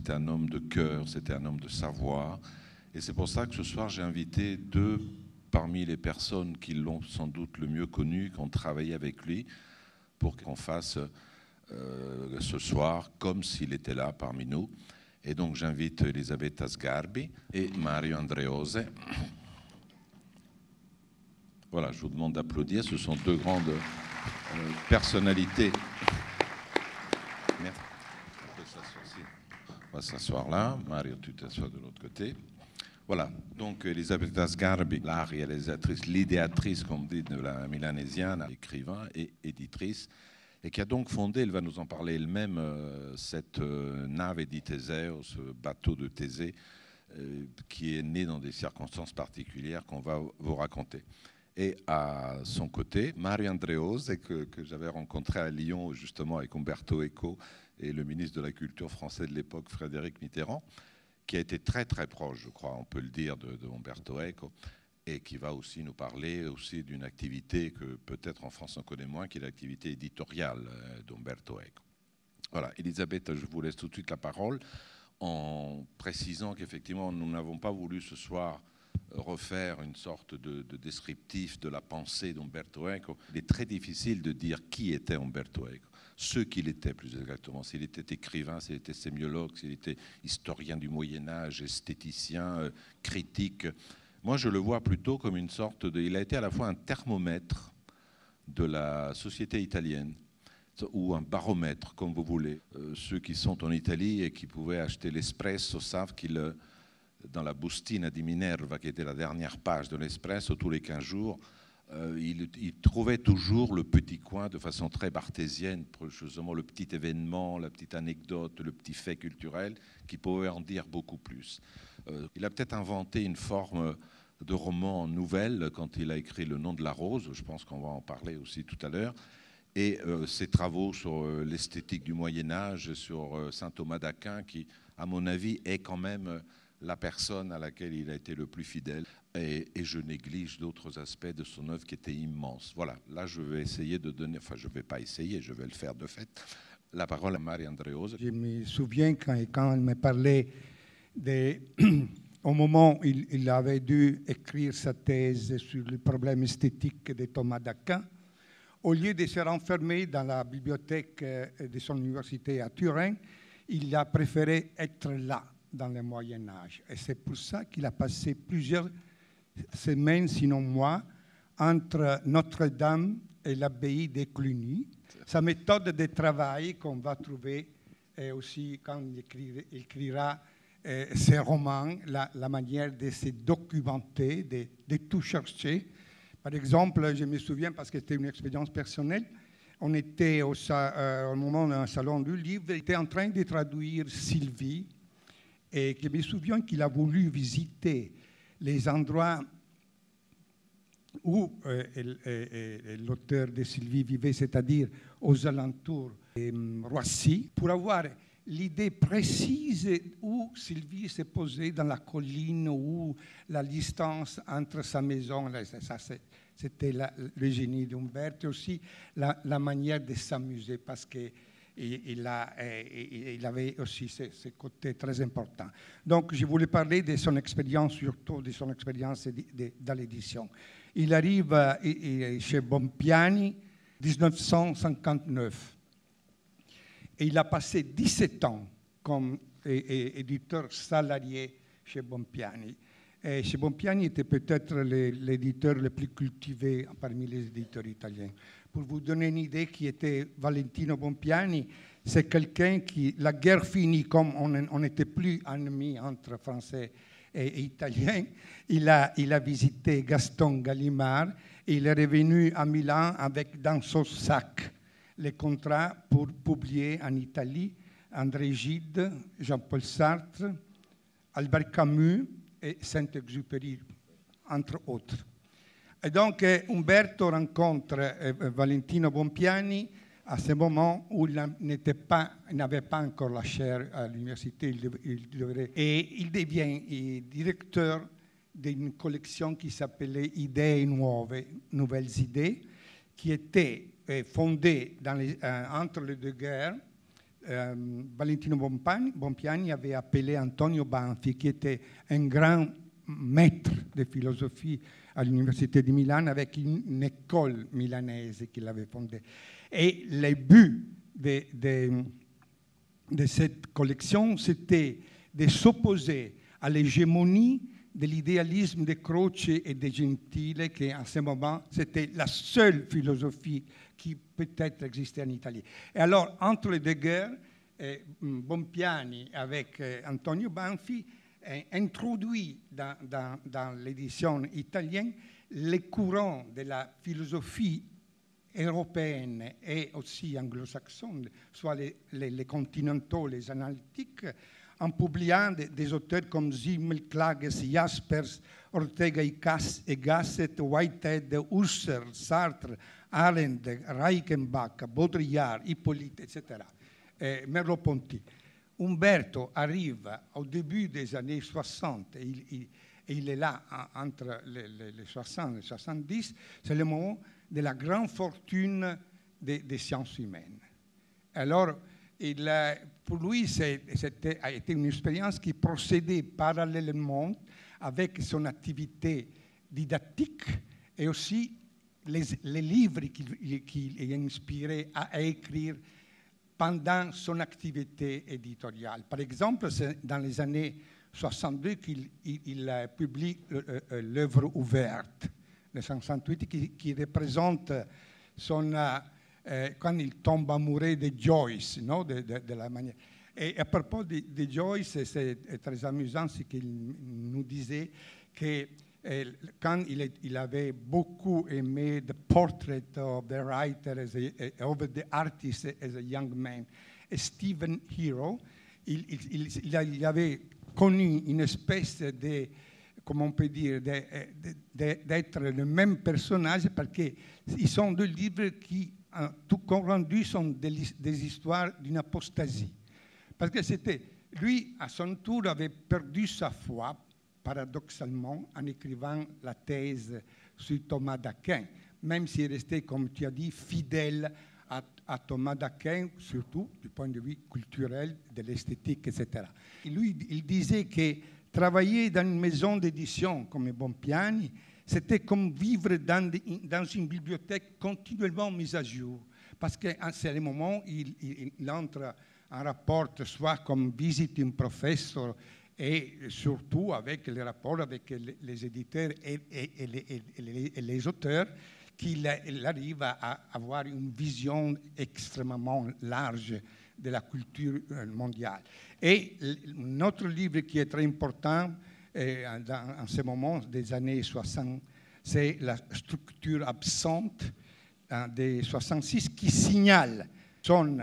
c'était un homme de cœur, c'était un homme de savoir. Et c'est pour ça que ce soir, j'ai invité deux parmi les personnes qui l'ont sans doute le mieux connu, qui ont travaillé avec lui, pour qu'on fasse ce soir comme s'il était là parmi nous. Et donc j'invite Elisabetta Sgarbi et Mario Andreose. Voilà, je vous demande d'applaudir, ce sont deux grandes personnalités. Merci. On va s'asseoir là, Mario, tu t'assois de l'autre côté. Voilà, donc Elisabetta Sgarbi, la réalisatrice, l'idéatrice, comme on dit, de la Milanesiana, écrivain et éditrice, et qui a donc fondé, elle va nous en parler elle-même, cette nave di Teseo, ce bateau de Thésée, qui est né dans des circonstances particulières qu'on va vous raconter. Et à son côté, Mario Andreose, que j'avais rencontré à Lyon, justement, avec Umberto Eco et le ministre de la Culture français de l'époque, Frédéric Mitterrand, qui a été très très proche, je crois, on peut le dire, de Umberto Eco, et qui va aussi nous parler aussi d'une activité que peut-être en France on connaît moins, qui est l'activité éditoriale d'Umberto Eco. Voilà, Elisabetta, je vous laisse tout de suite la parole, en précisant qu'effectivement, nous n'avons pas voulu ce soir refaire une sorte de descriptif de la pensée d'Umberto Eco. Il est très difficile de dire qui était Umberto Eco, ce qu'il était plus exactement, s'il était écrivain, s'il était sémiologue, s'il était historien du Moyen-Âge, esthéticien, critique. Moi, je le vois plutôt comme une sorte de... Il a été à la fois un thermomètre de la société italienne, ou un baromètre, comme vous voulez. Ceux qui sont en Italie et qui pouvaient acheter l'Espresso savent qu'il... Dans la Bustina di Minerva, qui était la dernière page de l'Espresso, tous les 15 jours, il trouvait toujours le petit coin de façon très barthésienne, justement le petit événement, la petite anecdote, le petit fait culturel, qui pouvait en dire beaucoup plus. Il a peut-être inventé une forme de roman en nouvelle quand il a écrit Le nom de la rose, je pense qu'on va en parler aussi tout à l'heure, et ses travaux sur l'esthétique du Moyen-Âge, sur saint Thomas d'Aquin, qui, à mon avis, est quand même... la personne à laquelle il a été le plus fidèle, et je néglige d'autres aspects de son œuvre qui étaient immenses. Voilà, là je vais essayer de donner, enfin je ne vais pas essayer, je vais le faire de fait, la parole à Mario Andreose. Je me souviens quand il me parlait au moment où il avait dû écrire sa thèse sur le problème esthétique de Thomas d'Aquin, au lieu de se renfermer dans la bibliothèque de son université à Turin, il a préféré être là, dans le Moyen-Âge. Et c'est pour ça qu'il a passé plusieurs semaines, sinon mois, entre Notre-Dame et l'abbaye de Cluny. Sa méthode de travail qu'on va trouver aussi quand il écrira ses romans, la manière de se documenter, de tout chercher. Par exemple, je me souviens, parce que c'était une expérience personnelle, on était au moment d'un salon du livre, il était en train de traduire Sylvie, et je me souviens qu'il a voulu visiter les endroits où l'auteur de Sylvie vivait, c'est-à-dire aux alentours de Roissy, pour avoir l'idée précise où Sylvie s'est posée dans la colline, où la distance entre sa maison, ça c'était le génie d'Umberto, aussi la manière de s'amuser, parce que il avait aussi ce côté très important. Donc, je voulais parler de son expérience, surtout de son expérience dans l'édition. Il arrive chez Bompiani en 1959. Et il a passé 17 ans comme éditeur salarié chez Bompiani. Et chez Bompiani était peut-être l'éditeur le plus cultivé parmi les éditeurs italiens. Pour vous donner une idée qui était Valentino Bompiani, c'est quelqu'un qui, la guerre finie, comme on n'était plus ennemis entre Français et Italiens, il a visité Gaston Gallimard et il est revenu à Milan avec dans son sac les contrats pour publier en Italie André Gide, Jean-Paul Sartre, Albert Camus et Saint-Exupéry, entre autres. Et donc, Umberto rencontre Valentino Bompiani à ce moment où il n'avait pas encore la chaire à l'université. Et il devient directeur d'une collection qui s'appelait Idee Nuove, Nouvelles Idées, qui était fondée entre les deux guerres Valentino Bompiani avait appelé Antonio Banfi, qui était un grand maître de philosophie à l'Université de Milan, avec une école milanaise qu'il avait fondée. Et le but de cette collection, c'était de s'opposer à l'hégémonie de l'idéalisme de Croce et de Gentile, qui à ce moment, c'était la seule philosophie qui peut-être existait en Italie. Et alors, entre les deux guerres, Bompiani avec Antonio Banfi introduit dans l'édition italienne les courants de la philosophie européenne et aussi anglo-saxonne, soit les continentaux, les analytiques, en publiant des auteurs comme Simmel, Klages, Jaspers, Ortega y Gasset, Whitehead, Husserl, Sartre, Arendt, Reichenbach, Baudrillard, Hippolyte, etc. Merleau-Ponty. Umberto arrive au début des années 60, et il est là entre les 60 et les 70, c'est le moment de la grande fortune des sciences humaines. Alors, pour lui, a été une expérience qui procédait parallèlement avec son activité didactique et aussi les livres qu'il est inspiré à écrire pendant son activité éditoriale. Par exemple, c'est dans les années 62 qu'il publie l'œuvre ouverte de 1968 qui représente son... quand il tombe amoureux de Joyce, no? de la manière. Et à propos de Joyce, c'est très amusant ce qu'il nous disait, que quand il avait beaucoup aimé The Portrait of the Writer of the Artist as a Young Man, et Stephen Hero, il avait connu une espèce de, comment on peut dire, d'être le même personnage, parce qu'ils sont deux livres qui, tout comprendu, sont des histoires d'une apostasie. Parce que c'était, lui, à son tour, avait perdu sa foi, paradoxalement, en écrivant la thèse sur Thomas d'Aquin, même s'il restait, comme tu as dit, fidèle à Thomas d'Aquin, surtout du point de vue culturel, de l'esthétique, etc. Et lui, il disait que travailler dans une maison d'édition comme Bompiani, c'était comme vivre dans une bibliothèque continuellement mise à jour. Parce que c'est le moment où il entre en rapport, soit comme visiting professor, et surtout avec les rapports avec les éditeurs et les auteurs, qu'il arrive à avoir une vision extrêmement large de la culture mondiale. Et notre livre qui est très important en ce moment des années 60, c'est la structure absente des 66 qui signale son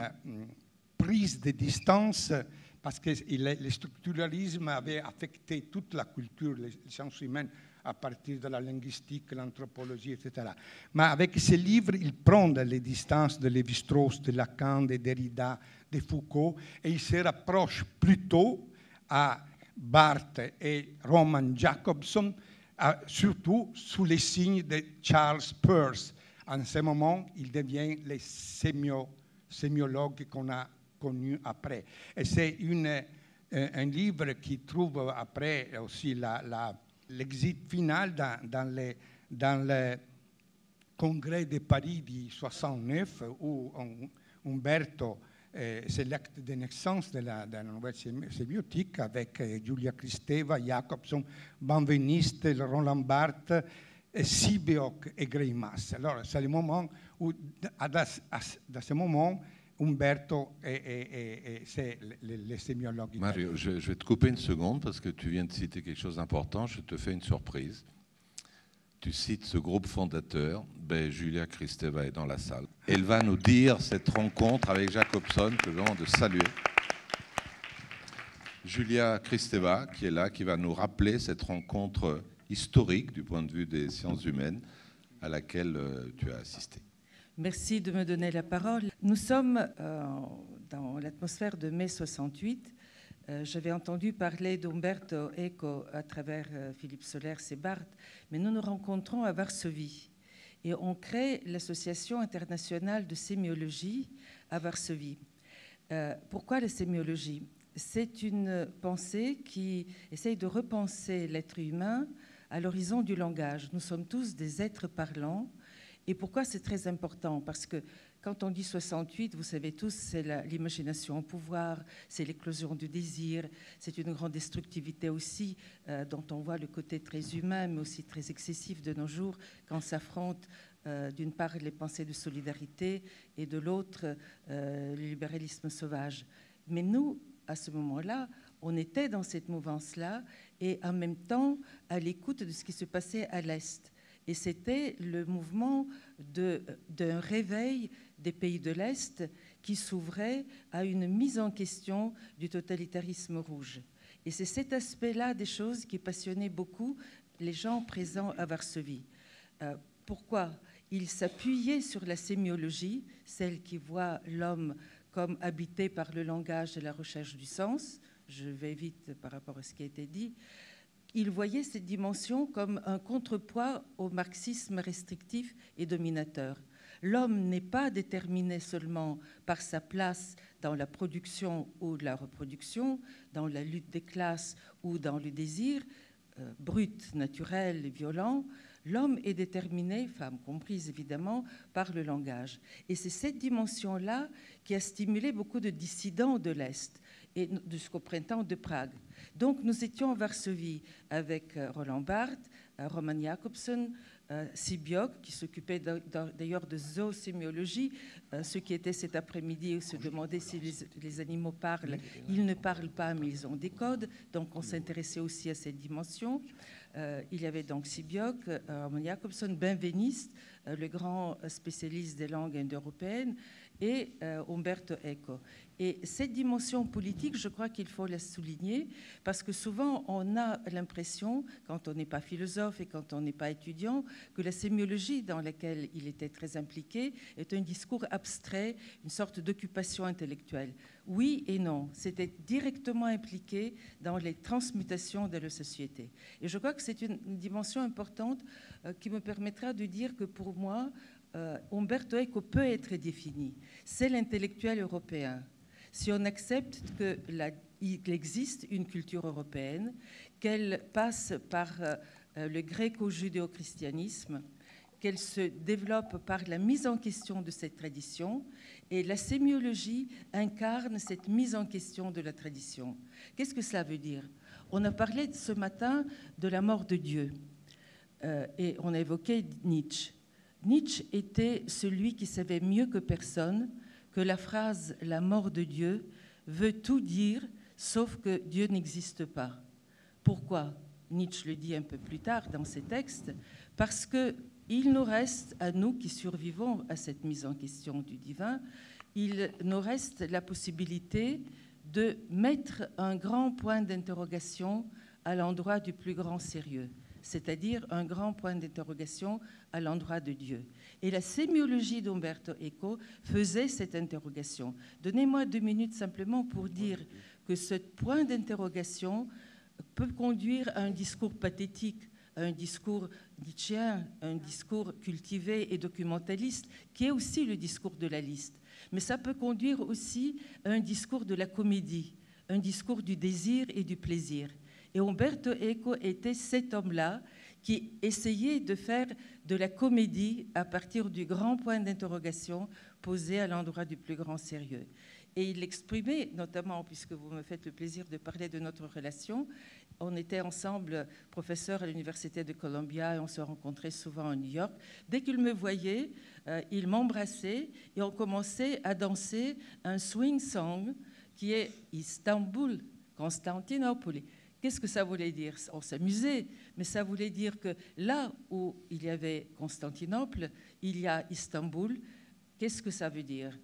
prise de distance parce que le structuralisme avait affecté toute la culture, les sciences humaines, à partir de la linguistique, l'anthropologie, etc. Mais avec ces livres, il prend les distances de Lévi-Strauss, de Lacan, de Derrida, de Foucault, et il se rapproche plutôt à Barthes et Roman Jacobson, surtout sous les signes de Charles Peirce. En ce moment, il devient le sémiologue qu'on a connu après. Et c'est un livre qui trouve après aussi l'exit final dans le congrès de Paris de 69, où Umberto, c'est l'acte de naissance de la nouvelle sémiotique avec Giulia Kristeva, Jacobson, Benveniste, Roland Barthes, Sibioc et Greimas. Alors, c'est le moment où, dans ce moment, Umberto c'est les sémiologues. Mario, je vais te couper une seconde parce que tu viens de citer quelque chose d'important. Je te fais une surprise. Tu cites ce groupe fondateur. Giulia Kristeva est dans la salle. Elle va nous dire cette rencontre avec Jacobson que je demande de saluer. Giulia Kristeva, qui est là, qui va nous rappeler cette rencontre historique du point de vue des sciences humaines à laquelle tu as assisté. Merci de me donner la parole. Nous sommes dans l'atmosphère de mai 68. J'avais entendu parler d'Umberto Eco à travers Philippe Solers et Barthes, mais nous nous rencontrons à Varsovie et on crée l'Association internationale de sémiologie à Varsovie. Pourquoi la sémiologie? C'est une pensée qui essaye de repenser l'être humain à l'horizon du langage. Nous sommes tous des êtres parlants. Et pourquoi c'est très important? Parce que quand on dit 68, vous savez tous, c'est l'imagination au pouvoir, c'est l'éclosion du désir, c'est une grande destructivité aussi, dont on voit le côté très humain, mais aussi très excessif de nos jours, quand s'affrontent d'une part les pensées de solidarité et de l'autre le libéralisme sauvage. Mais nous, à ce moment-là, on était dans cette mouvance-là et en même temps à l'écoute de ce qui se passait à l'Est. Et c'était le mouvement d'un réveil des pays de l'Est qui s'ouvrait à une mise en question du totalitarisme rouge. Et c'est cet aspect-là des choses qui passionnait beaucoup les gens présents à Varsovie. Pourquoi? Ils s'appuyaient sur la sémiologie, celle qui voit l'homme comme habité par le langage et la recherche du sens. Je vais vite par rapport à ce qui a été dit. Ils voyaient cette dimension comme un contrepoids au marxisme restrictif et dominateur. L'homme n'est pas déterminé seulement par sa place dans la production ou la reproduction, dans la lutte des classes ou dans le désir brut, naturel et violent. L'homme est déterminé, femmes comprises évidemment, par le langage. Et c'est cette dimension-là qui a stimulé beaucoup de dissidents de l'Est et jusqu'au printemps de Prague. Donc nous étions à Varsovie avec Roland Barthes, Roman Jakobson, Sibiok, qui s'occupait d'ailleurs de zoosémiologie. Ceux qui étaient cet après-midi se demandaient si les animaux parlent. Ils ne parlent pas, mais ils ont des codes. Donc on s'intéressait aussi à cette dimension. Il y avait donc Sibiok, Roman Jakobson, Benveniste, le grand spécialiste des langues indo-européennes, et Umberto Eco. Et cette dimension politique, je crois qu'il faut la souligner, parce que souvent on a l'impression, quand on n'est pas philosophe et quand on n'est pas étudiant, que la sémiologie dans laquelle il était très impliqué est un discours abstrait, une sorte d'occupation intellectuelle. Oui et non, c'était directement impliqué dans les transmutations de la société. Et je crois que c'est une dimension importante qui me permettra de dire que pour moi, Umberto Eco peut être défini. C'est l'intellectuel européen. Si on accepte qu'il existe une culture européenne, qu'elle passe par le gréco-judéo-christianisme, qu'elle se développe par la mise en question de cette tradition, et la sémiologie incarne cette mise en question de la tradition. Qu'est-ce que cela veut dire? On a parlé ce matin de la mort de Dieu, et on a évoqué Nietzsche. Nietzsche était celui qui savait mieux que personne que la phrase « la mort de Dieu » veut tout dire, sauf que Dieu n'existe pas. Pourquoi? Nietzsche le dit un peu plus tard dans ses textes, parce qu'il nous reste, à nous qui survivons à cette mise en question du divin, il nous reste la possibilité de mettre un grand point d'interrogation à l'endroit du plus grand sérieux, c'est-à-dire un grand point d'interrogation à l'endroit de Dieu. Et la sémiologie d'Umberto Eco faisait cette interrogation. Donnez-moi 2 minutes simplement pour dire que ce point d'interrogation peut conduire à un discours pathétique, à un discours nietzschéen, un discours cultivé et documentaliste, qui est aussi le discours de la liste. Mais ça peut conduire aussi à un discours de la comédie, un discours du désir et du plaisir. Et Umberto Eco était cet homme-là qui essayait de faire de la comédie à partir du grand point d'interrogation posé à l'endroit du plus grand sérieux. Et il l'exprimait, notamment, puisque vous me faites le plaisir de parler de notre relation, on était ensemble professeurs à l'Université de Columbia et on se rencontrait souvent à New York. Dès qu'il me voyait, il m'embrassait et on commençait à danser un swing song qui est Istanbul, Constantinople. Qu'est-ce que ça voulait dire? On s'amusait, mais ça voulait dire que là où il y avait Constantinople, il y a Istanbul. Qu'est-ce que ça veut dire?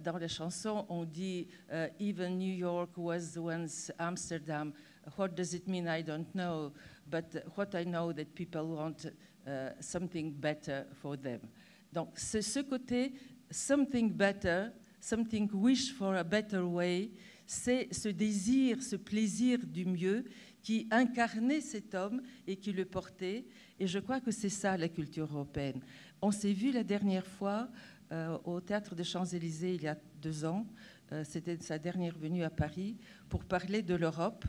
Dans la chanson, on dit « Even New York was once Amsterdam ». What does it mean? I don't know. But what I know that people want something better for them. Donc, c'est ce côté « something better », « something wish for a better way », c'est ce désir, ce plaisir du mieux qui incarnait cet homme et qui le portait. Et je crois que c'est ça la culture européenne. On s'est vu la dernière fois au Théâtre des Champs-Élysées il y a 2 ans. c'était sa dernière venue à Paris, pour parler de l'Europe.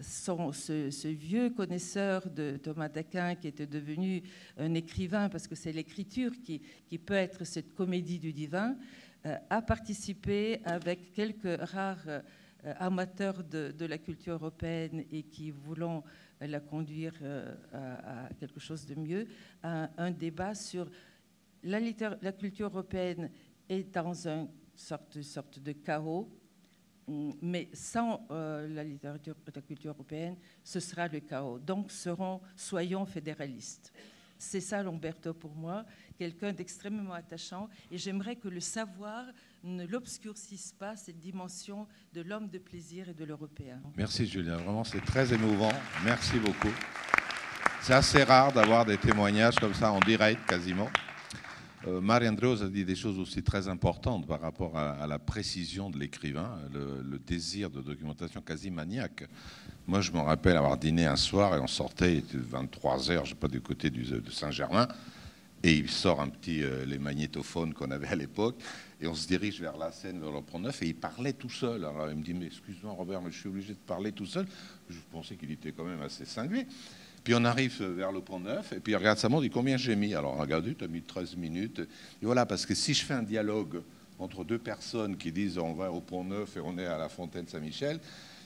Ce vieux connaisseur de Thomas d'Aquin, qui était devenu un écrivain, parce que c'est l'écriture qui peut être cette comédie du divin, a participé avec quelques rares amateurs de la culture européenne et qui voulons la conduire à quelque chose de mieux, à un débat sur la culture européenne est dans une sorte de chaos, mais sans la culture européenne, ce sera le chaos. Donc, soyons fédéralistes. C'est ça Lamberto pour moi, quelqu'un d'extrêmement attachant. Et j'aimerais que le savoir ne l'obscurcisse pas, cette dimension de l'homme de plaisir et de l'européen. Merci Julien, vraiment c'est très émouvant. Merci beaucoup. C'est assez rare d'avoir des témoignages comme ça en direct quasiment. Mario Andreos a dit des choses aussi très importantes par rapport à la précision de l'écrivain, le désir de documentation quasi maniaque. Moi, je me rappelle avoir dîné un soir et on sortait, il était 23h, je ne sais pas, du côté de Saint-Germain, et il sort un petit, les magnétophones qu'on avait à l'époque, et on se dirige vers la scène, vers le Pont-Neuf, et il parlait tout seul. Alors il me dit, mais excuse-moi Robert, mais je suis obligé de parler tout seul. Je pensais qu'il était quand même assez cinglé. Puis on arrive vers le Pont-Neuf, et puis il regarde sa montre, il dit combien j'ai mis. Alors regardez, tu as mis 13 minutes. Et voilà, parce que si je fais un dialogue entre deux personnes qui disent on va au Pont-Neuf et on est à la Fontaine Saint-Michel,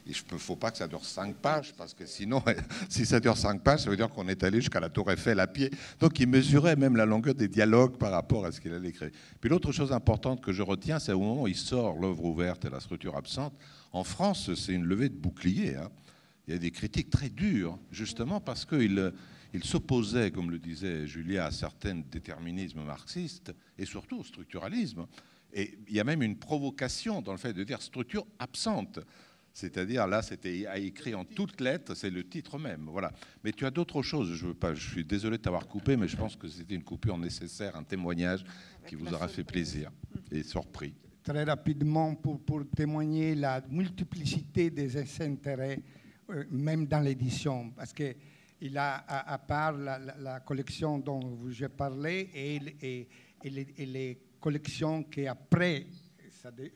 il ne faut pas que ça dure 5 pages, parce que sinon, si ça dure 5 pages, ça veut dire qu'on est allé jusqu'à la Tour Eiffel à pied. Donc il mesurait même la longueur des dialogues par rapport à ce qu'il allait écrire. Puis l'autre chose importante que je retiens, c'est au moment où il sort l'œuvre ouverte et la structure absente. En France, c'est une levée de bouclier, hein. Il y a des critiques très dures, justement parce qu'il s'opposait, comme le disait Julia, à certains déterminismes marxistes et surtout au structuralisme. Et il y a même une provocation dans le fait de dire structure absente. C'est-à-dire, là, c'était écrit en toutes lettres, c'est le titre même. Voilà. Mais tu as d'autres choses, je suis désolé de t'avoir coupé, mais je pense que c'était une coupure nécessaire, un témoignage qui vous aura fait plaisir et surpris. Très rapidement, pour témoigner la multiplicité des intérêts, même dans l'édition, parce qu'il a, à part la collection dont j'ai parlé et les collections qu'après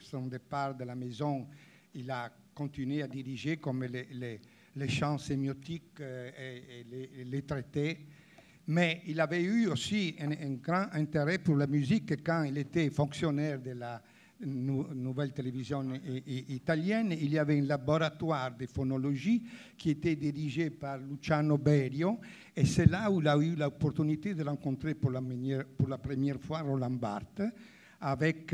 son départ de la maison, il a continué à diriger, comme les chants sémiotiques et les traités. Mais il avait eu aussi un grand intérêt pour la musique quand il était fonctionnaire de la nouvelle télévision italienne. Il y avait un laboratoire de phonologie qui était dirigé par Luciano Berio, et c'est là où il a eu l'opportunité de rencontrer pour la première fois Roland Barthes, avec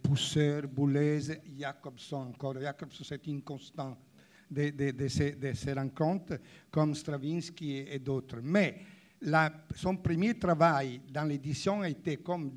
Pousseur, Boulez, Jacobson. Encore Jacobson, c'est une constante de ces rencontres, comme Stravinsky et d'autres. Mais son premier travail dans l'édition a été comme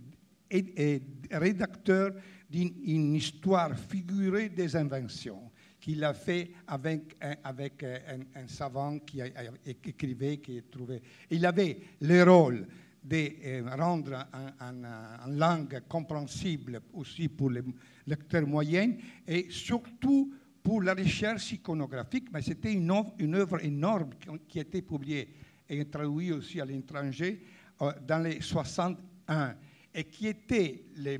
rédacteur d'une histoire figurée des inventions qu'il a fait avec un savant qui écrivait, qui trouvait. Il avait le rôle de rendre en langue compréhensible aussi pour les lecteurs moyens et surtout pour la recherche iconographique. Mais c'était une œuvre énorme qui a été publiée et traduite aussi à l'étranger dans les 61 et qui était le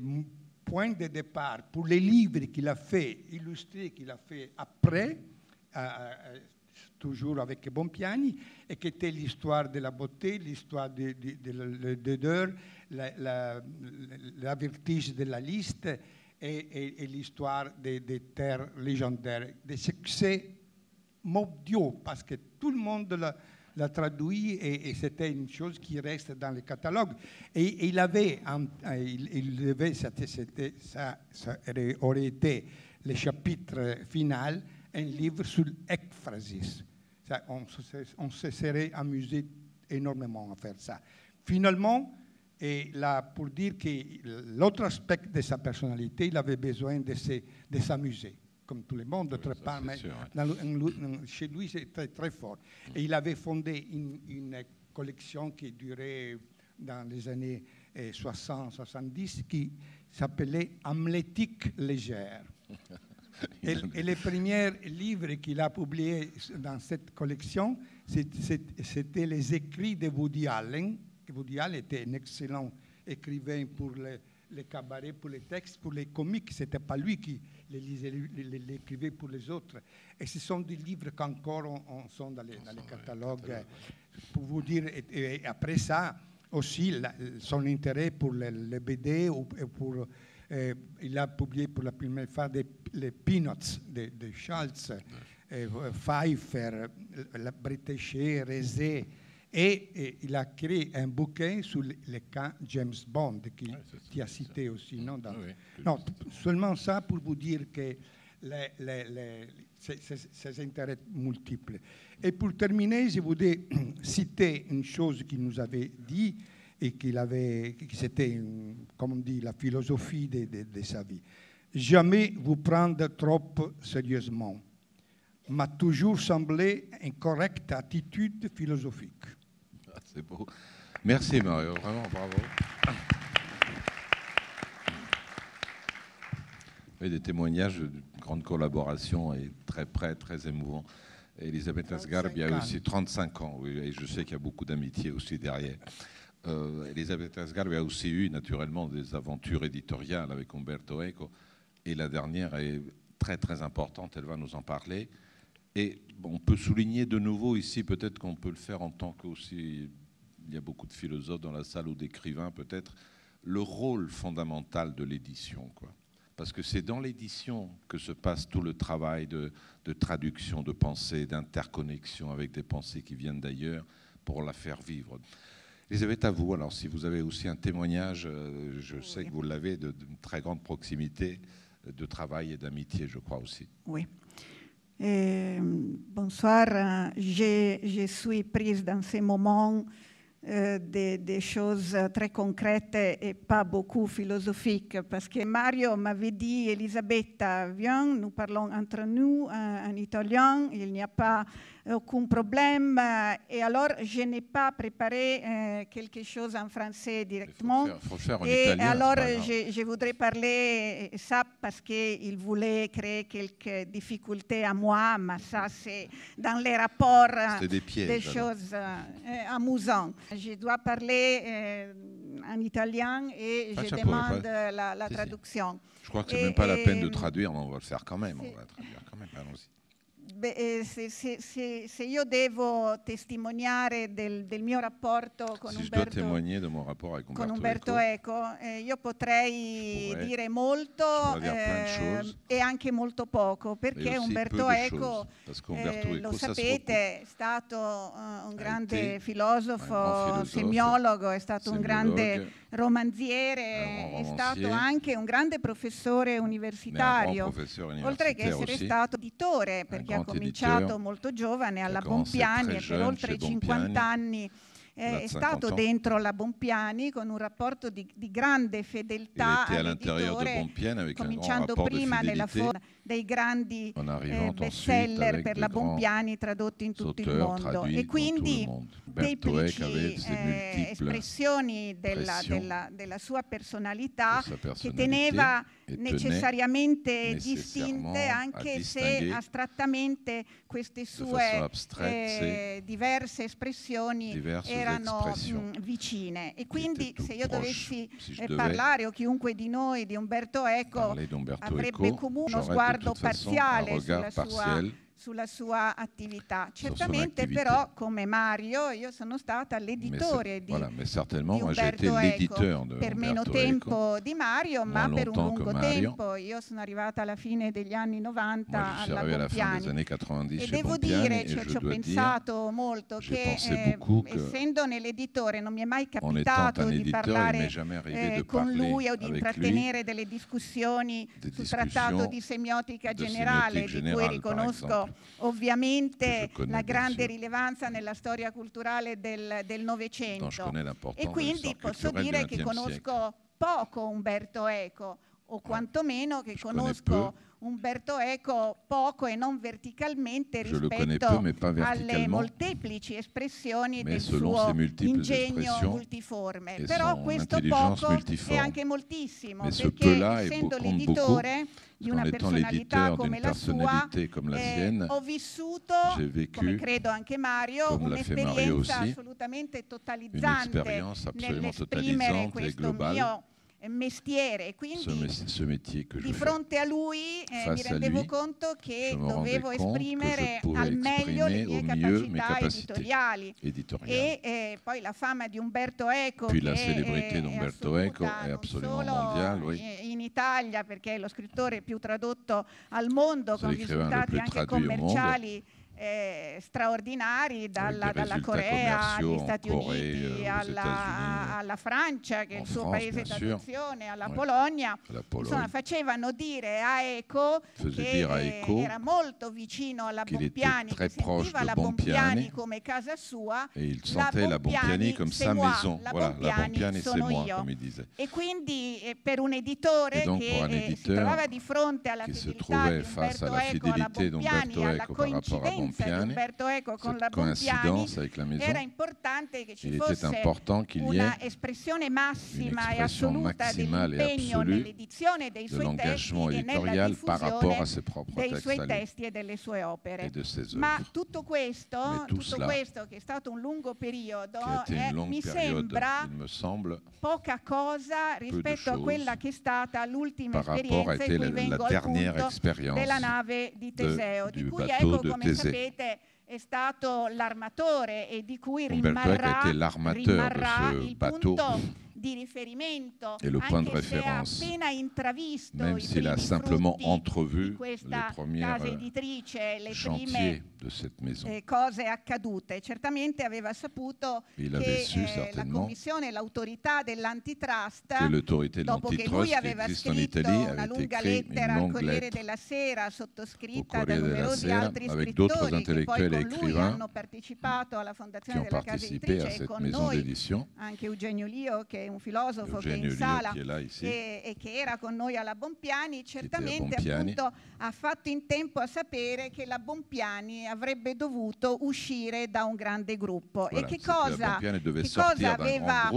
point de départ pour les livres qu'il a fait, illustrés qu'il a fait après, toujours avec Bompiani, et qui était l'histoire de la beauté, l'histoire de l'odeur, la vertige de la liste et l'histoire des terres légendaires. Des succès mondiaux, parce que tout le monde l'a traduit et c'était une chose qui reste dans le catalogue. Et il avait, ça aurait été le chapitre final, un livre sur l'ekphrasis. On se serait amusé énormément à faire ça. Finalement, et là, pour dire que l'autre aspect de sa personnalité, il avait besoin de s'amuser, comme tout le monde, d'autre part, mais chez lui, c'est très, très fort. Et il avait fondé une collection qui durait dans les années 60-70, qui s'appelait Hamlétique légère. Et les premiers livres qu'il a publiés dans cette collection, c'était les écrits de Woody Allen. Woody Allen était un excellent écrivain pour les cabarets pour les textes, pour les comiques. Ce n'était pas lui qui les lisait, les écrivait pour les autres. Et ce sont des livres qu'encore on sont dans les catalogues. Pour vous dire, et après ça, aussi, son intérêt pour les BD, il a publié pour la première fois les Peanuts de Schultz, Pfeiffer, Bretéché, Rézé, et il a créé un bouquin sur les cas James Bond, qui tu as cité aussi. Non, non, seulement ça pour vous dire que ces intérêts multiples. Et pour terminer, je voudrais citer une chose qu'il nous avait dit et que c'était, comme on dit, la philosophie de sa vie. Jamais vous prendre trop sérieusement m'a toujours semblé une correcte attitude philosophique. Ah, c'est beau. Merci Mario, vraiment bravo. Oui, des témoignages de grande collaboration et très près, très émouvants. Elisabeth Asgarb, il y a aussi 35 ans, oui, et je sais qu'il y a beaucoup d'amitié aussi derrière. Elisabeth Asgarb a aussi eu naturellement des aventures éditoriales avec Umberto Eco, et la dernière est très très importante, elle va nous en parler. Et bon, on peut souligner de nouveau ici, peut-être qu'on peut le faire en tant qu'aussi, il y a beaucoup de philosophes dans la salle ou d'écrivains peut-être, le rôle fondamental de l'édition, quoi. Parce que c'est dans l'édition que se passe tout le travail de traduction de pensée, d'interconnexion avec des pensées qui viennent d'ailleurs pour la faire vivre. Elisabeth, à vous, alors si vous avez aussi un témoignage, je sais que vous l'avez, d'une très grande proximité, de travail et d'amitié, je crois aussi. Oui. Bonsoir, je suis prise dans ces moments des choses très concrètes et pas beaucoup philosophiques, parce que Mario m'avait dit, Elisabetta, viens, nous parlons entre nous en italien, il n'y a pas aucun problème, et alors je n'ai pas préparé quelque chose en français directement. Faut faire en et italien, alors je voudrais parler ça parce qu'il voulait créer quelques difficultés à moi, mais ça c'est dans les rapports des choses amusantes. Je dois parler en italien et je demande la traduction. Je crois que c'est même pas la peine de traduire, mais on va le faire quand même. On va traduire quand même, allons-y. Se io devo testimoniare del mio rapporto con Umberto Eco, io potrei dire molto e anche molto poco, perché Umberto Eco, lo sapete, è stato un grande filosofo, semiologo, è stato un grande romanziere, è stato anche un grande professore universitario, oltre che essere stato editore, perché ha cominciato molto giovane alla Bompiani e per oltre 50 anni è stato dentro la Bompiani con un rapporto di grande fedeltà all'editore, cominciando prima nella forma dei grandi bestseller per la Bompiani tradotti in tutto il mondo, e quindi teplici espressioni della sua personalità che teneva necessariamente distinte, anche se astrattamente queste sue diverse espressioni erano vicine. E quindi se io dovessi parlare, o chiunque di noi, di Umberto Eco, avrebbe comunque uno sguardo parziale sulla sua attività. Certamente però, come Mario, io sono stata l'editore di Umberto Eco, per meno tempo di Mario, ma per un lungo tempo. Io sono arrivata alla fine degli anni 90 alla Bompiani e devo dire, ci ho pensato molto, che essendo nell'editore non mi è mai capitato di parlare con lui o di intrattenere delle discussioni sul trattato di semiotica generale, di cui riconosco ovviamente la grande rilevanza nella storia culturale del Novecento, e quindi posso dire che conosco poco Umberto Eco, o quantomeno che conosco Umberto Eco poco e non verticalmente rispetto alle molteplici espressioni del suo ingegno multiforme. Però questo poco è anche moltissimo, perché essendo l'editore di una personalità come la sua, ho vissuto, come credo anche Mario, un'esperienza assolutamente totalizzante nell'esprimere questo mio mestiere, quindi ce métier que di fronte a lui mi rendevo conto che dovevo esprimere al meglio le mie capacità editoriali. E poi la fama di Umberto Eco, Puis la célébrité d'Umberto Eco è absolutamente mondiale, oui. In Italia, perché è lo scrittore più tradotto al mondo, con risultati anche commerciali straordinari, dalla Corea agli Stati Uniti, alla Francia, che è il suo paese d'adozione, alla Polonia. Insomma, facevano dire a Eco che era molto vicino alla Bompiani, che sentiva la Bompiani come casa sua, la Bompiani come sa maison. La Bompiani sono io. E quindi per un editore che si trovava di fronte alla fedeltà di Umberto Eco alla Bompiani, alla coincidenza di Umberto Eco con la Bompiani, era importante che ci fosse una espressione massima e assoluta dell'impegno nell'edizione dei suoi testi e nella diffusione dei suoi testi e delle sue opere. Ma tutto questo, che è stato un lungo periodo, mi sembra poca cosa rispetto a quella che è stata l'ultima esperienza, e qui vengo al punto della nave di Teseo, di cui Eco, come sapete, è stato l'armatore e di cui rimarrà il punto di riferimento, anche se ha appena intravisto i primi frutti di questa casa editrice, le prime cose accadute. Certamente aveva saputo che la commissione, l'autorità dell'antitrust, dopo che lui aveva scritto una lunga lettera al Corriere della Sera, sottoscritta da numerosi altri scrittori che poi con lui hanno partecipato alla fondazione della casa editrice, e con noi anche Eugenio Lio, che è un filosofo che è in sala e che era con noi alla Bompiani, certamente appunto ha fatto in tempo a sapere che la Bompiani avrebbe dovuto uscire da un grande gruppo. E che cosa aveva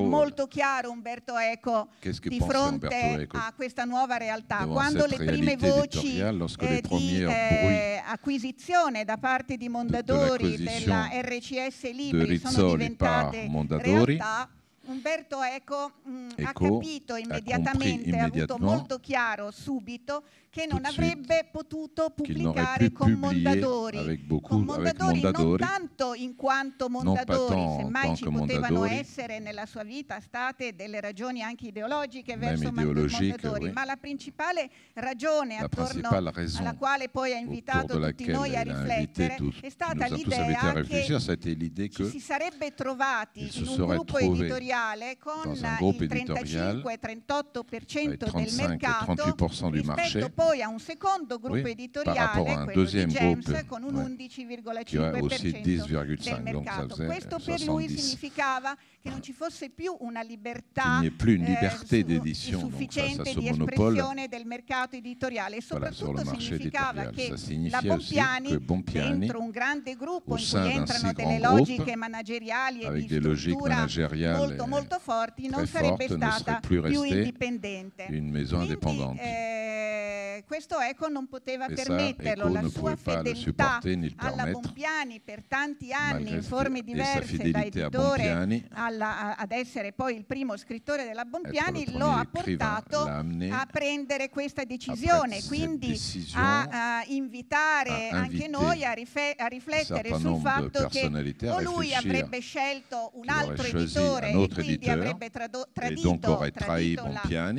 molto chiaro Umberto Eco di fronte a questa nuova realtà, quando le prime voci di acquisizione da parte di Mondadori della RCS Libri sono diventate realtà, Umberto Eco ha capito immediatamente, ha avuto molto chiaro subito che non avrebbe potuto pubblicare con Mondadori, non tanto in quanto Mondadori, semmai ci potevano essere nella sua vita state delle ragioni anche ideologiche verso Mondadori, ma la principale ragione attorno alla quale poi ha invitato tutti noi a riflettere è stata l'idea che ci si sarebbe trovati in un gruppo editoriale con il 35-38% del mercato rispetto poi a un secondo gruppo editoriale, quello di James, con un 11,5% del mercato. Questo per lui significava che non ci fosse più una libertà sufficiente di espressione del mercato editoriale, e soprattutto significava che la Bompiani, dentro un grande gruppo in cui entrano delle logiche manageriali e di struttura molto forti, non sarebbe stata più indipendente. Questo Eco non poteva permetterlo, la sua fedeltà alla Bompiani per tanti anni in forme diverse, da editore ad essere poi il primo scrittore della Bompiani, lo ha portato a prendere questa decisione, quindi a invitare anche noi a riflettere sul fatto che o lui avrebbe scelto un altro editore e quindi avrebbe tradito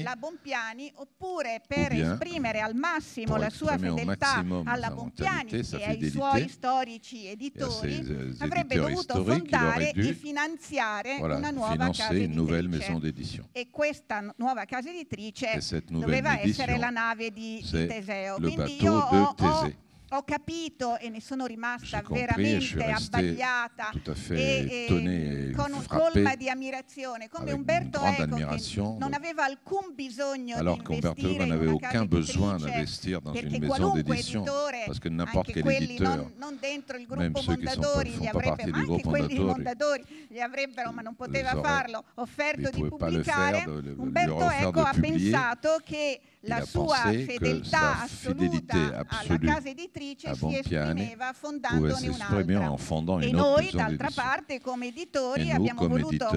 la Bompiani, oppure per esprimere al massimo la sua fedeltà alla Bompiani e ai suoi storici editori, avrebbe dovuto fondare e finanziare una nuova casa editrice. E questa nuova casa editrice doveva essere la nave di Teseo. Quindi io ho capito e ne sono rimasta veramente abbagliata e colma di ammirazione, come Umberto Eco, che non aveva alcun bisogno di investire in una casa editrice, perché qualunque editore, anche quelli non dentro il gruppo Mondadori, gli avrebbe, ma anche quelli di Mondadori gli avrebbero, ma non poteva farlo, offerto di pubblicare. Umberto Eco ha pensato che la sua fedeltà assoluta alla casa editrice editrice si esprimeva fondandone un'altra. E noi, d'altra parte, come editori, abbiamo voluto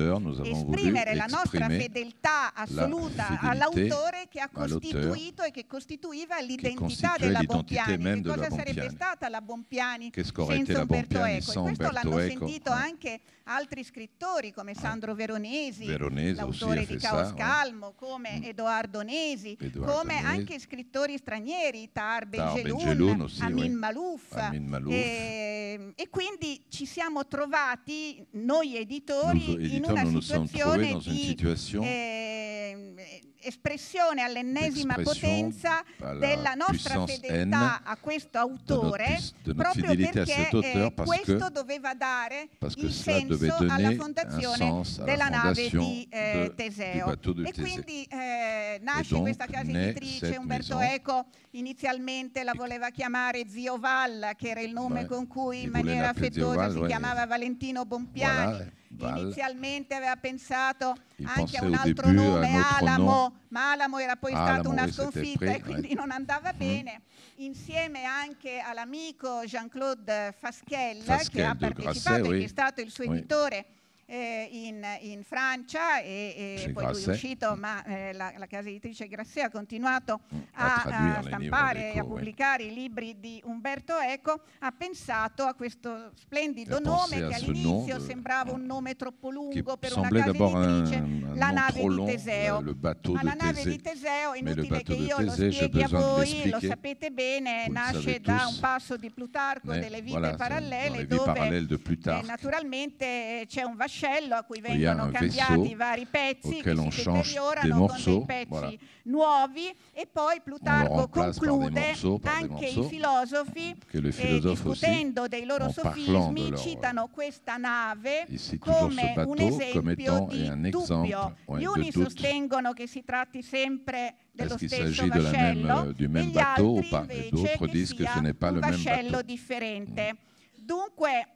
esprimere la nostra fedeltà assoluta all'autore che ha costituito e che costituiva l'identità della Bompiani. Che cosa sarebbe stata la Bompiani senza Umberto Eco? E questo l'hanno sentito anche altri scrittori come Sandro Veronesi, l'autore di Caos Calmo, come Edoardo Nesi, come anche scrittori stranieri, Tahar Ben-Jelloun, Amin Malouf. E quindi ci siamo trovati, noi editori, in una situazione di espressione all'ennesima potenza della nostra fedeltà a questo autore, proprio perché questo doveva dare il senso alla fondazione della nave di Teseo. E quindi nasce questa casa editrice. Umberto Eco inizialmente la voleva chiamare Zio Val, che era il nome con cui in maniera affettuosa si chiamava Valentino Bompiani. Inizialmente aveva pensato anche a un altro nome, Alamo, ma Alamo era poi stata una sconfitta e quindi non andava bene. Insieme anche all'amico Jean-Claude Fasquelle, che ha partecipato e che è stato il suo editore in Francia e poi lui è uscito, ma la casa editrice Grasset ha continuato a stampare e a pubblicare i libri di Umberto Eco, ha pensato a questo splendido nome che all'inizio sembrava un nome troppo lungo per una casa editrice, la nave di Teseo. Ma la nave di Teseo, inutile che io lo spieghi a voi, lo sapete bene, nasce da un passo di Plutarco delle vite parallele, dove naturalmente c'è un vascello a cui vengono cambiati vari pezzi che si deteriorano con dei pezzi nuovi, e poi Plutarco conclude anche i filosofi discutendo dei loro sofismi citano questa nave come un esempio di dubbio. Gli uni sostengono che si tratti sempre dello stesso vascello e gli altri invece che sia un vascello differente. Dunque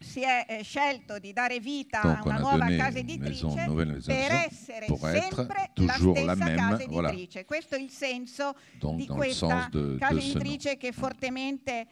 si è scelto di dare vita a una nuova casa editrice per essere sempre la stessa casa editrice. Questo è il senso di questa casa editrice che fortemente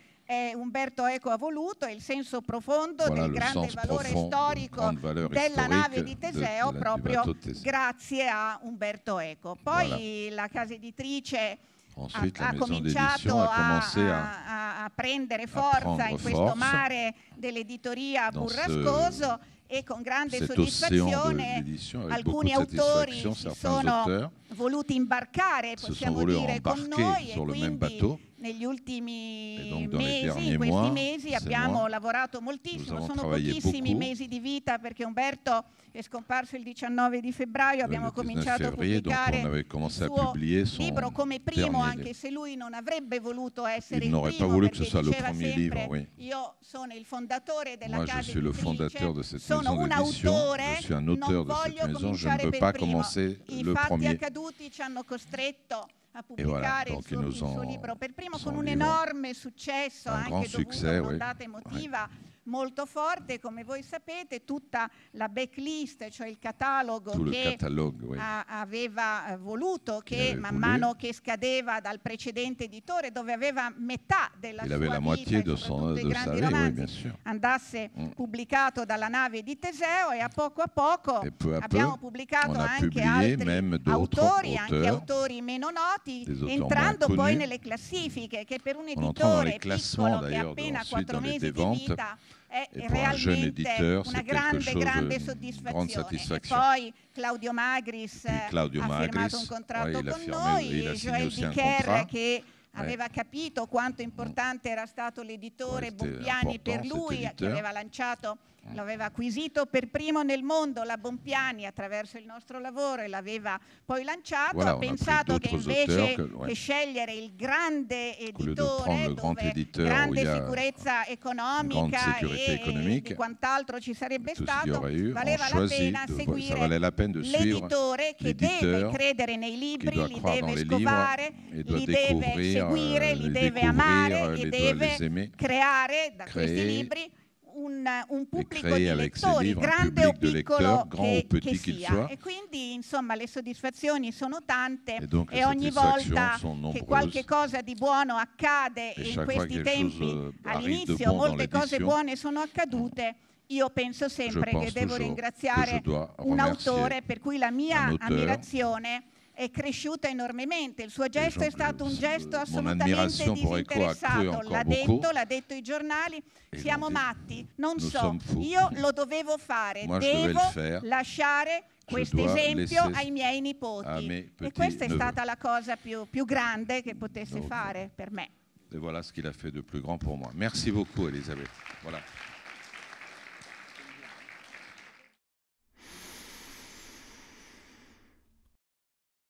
Umberto Eco ha voluto, e il senso profondo del grande valore storico della nave di Teseo proprio grazie a Umberto Eco. Poi la casa editrice ha cominciato a prendere forza in questo mare dell'editoria burrascoso, e con grande soddisfazione alcuni autori si sono voluti imbarcare, possiamo dire, con noi, e quindi negli ultimi mesi, in questi mesi abbiamo lavorato moltissimo. Sono pochissimi mesi di vita perché Umberto è scomparso il 19 di febbraio, abbiamo cominciato a pubblicare il suo libro come primo, anche se lui non avrebbe voluto essere il primo, perché diceva sempre io sono il fondatore della casa editrice, sono un autore, non voglio cominciare per primo. I fatti accaduti ci hanno costretto a pubblicare il suo libro per primo, con un enorme successo, anche dovuto a un'ondata emotiva molto forte. Come voi sapete, tutta la backlist, cioè il catalogo che aveva voluto, che man mano che scadeva dal precedente editore, dove aveva metà della sua vita e soprattutto dei grandi romanzi, andasse pubblicato dalla nave di Teseo, e a poco abbiamo pubblicato anche altri autori, anche autori meno noti, entrando poi nelle classifiche, che per un editore piccolo che ha appena 4 mesi di vita è realmente una grande soddisfazione. E poi Claudio Magris ha firmato un contratto con noi, e Joël Dicker, che aveva capito quanto importante era stato l'editore Bompiani per lui, che aveva lanciato, l'aveva acquisito per primo nel mondo la Bompiani attraverso il nostro lavoro, e l'aveva poi lanciato. Ha pensato che invece che scegliere il grande editore, dove grande sicurezza economica e di quant'altro ci sarebbe stato, valeva la pena seguire l'editore che deve credere nei libri, li deve scovare, li deve seguire, li deve amare e deve creare da questi libri un pubblico di lettori, grande o piccolo che sia. E quindi, insomma, le soddisfazioni sono tante e ogni volta che qualche cosa di buono accade in questi tempi, all'inizio molte cose buone sono accadute, io penso sempre che devo ringraziare un autore per cui la mia ammirazione è cresciuta enormemente. Il suo gesto è stato un gesto assolutamente disinteressato. L'ha detto ai giornali, siamo matti, non so, io lo dovevo fare, devo lasciare questo esempio ai miei nipoti. E questa è stata la cosa più grande che potesse fare per me. Et voilà ce qu'il a fait de plus grand pour moi. Merci beaucoup, Elisabeth. Voilà.